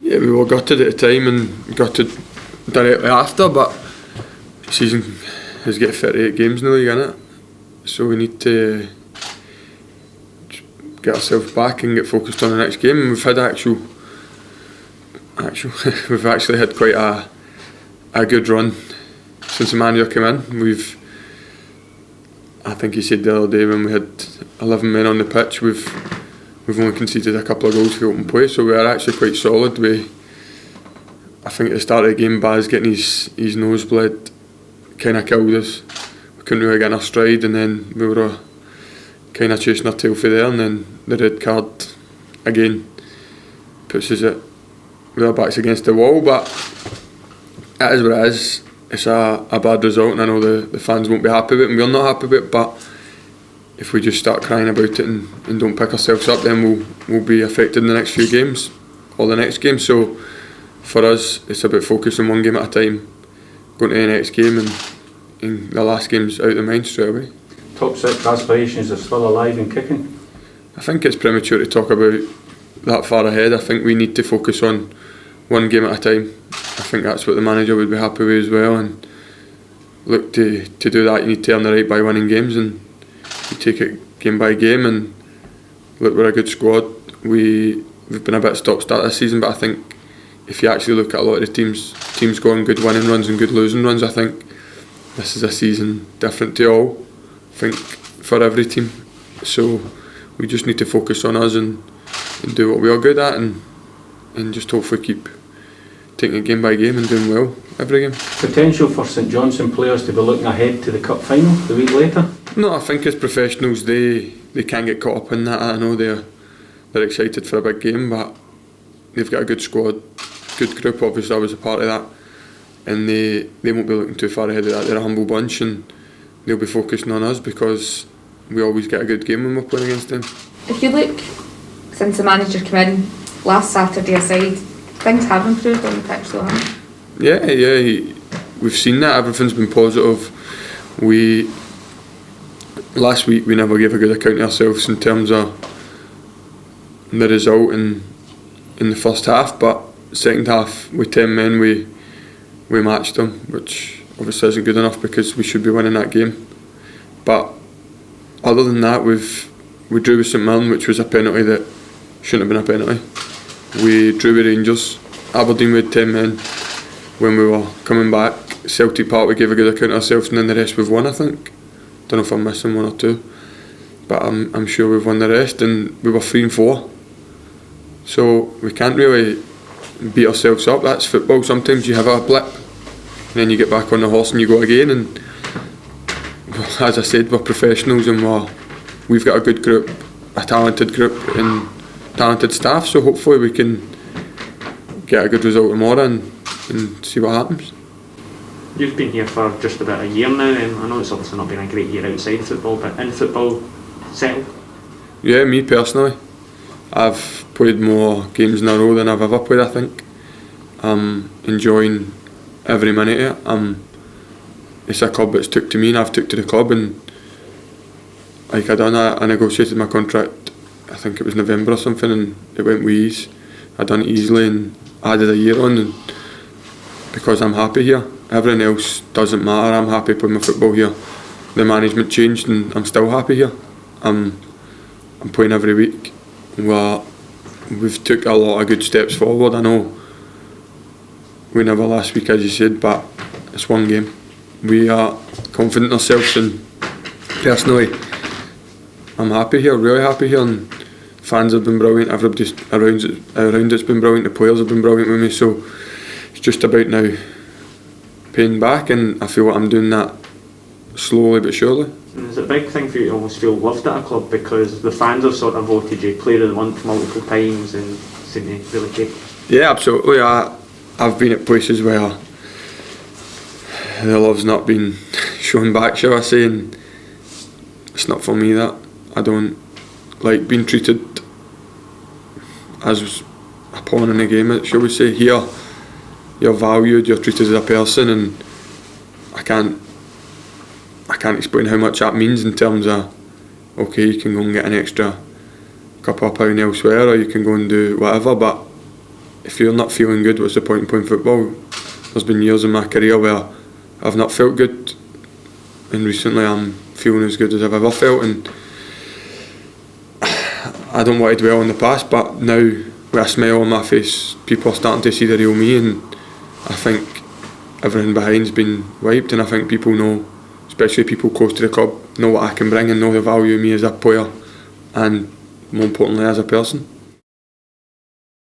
Yeah, we were gutted at the time and gutted directly after, but the season has got 38 games in the league, innit? So we need to get ourselves back and get focused on the next game. And we've had we've actually had quite a good run since the manager came in. I think he said the other day when we had 11 men on the pitch, we've only conceded a couple of goals for open play, so we are actually quite solid. I think at the start of the game, Baz getting his nose bled kind of killed us. We couldn't really get in our stride, and then we were kind of chasing our tail for there, and then the red card again puts us with our backs against the wall. But it is what it is. It's a bad result, and I know the fans won't be happy with it, and we're not happy with it, but if we just start crying about it and don't pick ourselves up, then we'll be affected in the next few games or the next game. So for us, it's about focusing one game at a time, going to the next game, and the last game's out of the mind straight away. Top 6 aspirations are still alive and kicking? I think it's premature to talk about that far ahead. I think we need to focus on one game at a time. I think that's what the manager would be happy with as well, and look, to do that you need to earn the right by winning games, and you take it game by game. And look, we're a good squad. We've been a bit stop-start this season, but I think if you actually look at a lot of the teams going good winning runs and good losing runs, I think this is a season different to all, I think, for every team. So we just need to focus on us and do what we are good at, and just hopefully keep taking it game by game and doing well every game. Potential for St Johnstone players to be looking ahead to the cup final the week later? No, I think as professionals they can't get caught up in that. I know they're excited for a big game, but they've got a good squad, good group. Obviously I was a part of that, and they won't be looking too far ahead of that. They're a humble bunch, and they'll be focusing on us because we always get a good game when we're playing against them. If you look since the manager came in last Saturday aside, things have improved on the pitch though, haven't they? Yeah, we've seen that. Everything's been positive. Last week we never gave a good account of ourselves in terms of the result in the first half, but second half with 10 men we matched them, which obviously isn't good enough because we should be winning that game. But other than that, we drew with St Mirren, which was a penalty that shouldn't have been a penalty. We drew with Rangers. Aberdeen with 10 men when we were coming back. Celtic Park we gave a good account of ourselves, and then the rest we've won, I think. Don't know if I'm missing one or two, but I'm sure we've won the rest, and we were 3-4. So we can't really beat ourselves up. That's football. Sometimes you have a blip and then you get back on the horse and you go again, and as I said, we're professionals, and we've got a good group, a talented group and talented staff, so hopefully we can get a good result tomorrow and see what happens. You've been here for just about a year now, and I know it's obviously not been a great year outside football, but in football, settled? Yeah, me personally, I've played more games in a row than I've ever played, I think. I'm enjoying every minute of it. It's a club that's took to me, and I've took to the club, and like I negotiated my contract, I think it was November or something, and it went with ease. I done it easily and added a year on, and because I'm happy here. Everything else doesn't matter. I'm happy playing my football here. The management changed and I'm still happy here. I'm playing every week. We've took a lot of good steps forward. I know we never last week, as you said, but it's one game. We are confident in ourselves, and personally I'm happy here, really happy here, and fans have been brilliant, everybody around it's been brilliant, the players have been brilliant with me, so it's just about now paying back, and I feel like I'm doing that slowly but surely. And is it a big thing for you to almost feel loved at a club, because the fans have sort of voted you Player of the Month multiple times and seem to really care? Yeah, absolutely. I've been at places where the love's not been shown back, shall I say, and it's not for me. That I don't like being treated as a pawn in the game, shall we say. Here you're valued, you're treated as a person, and I can't explain how much that means in terms of, okay, you can go and get an extra couple of pound elsewhere, or you can go and do whatever, but if you're not feeling good, what's the point in playing football? There's been years in my career where I've not felt good, and recently I'm feeling as good as I've ever felt, and I don't want to dwell on the past, but now with a smile on my face, people are starting to see the real me, and I think everything behind's been wiped, and I think people know, especially people close to the club, know what I can bring and know the value of me as a player and more importantly as a person.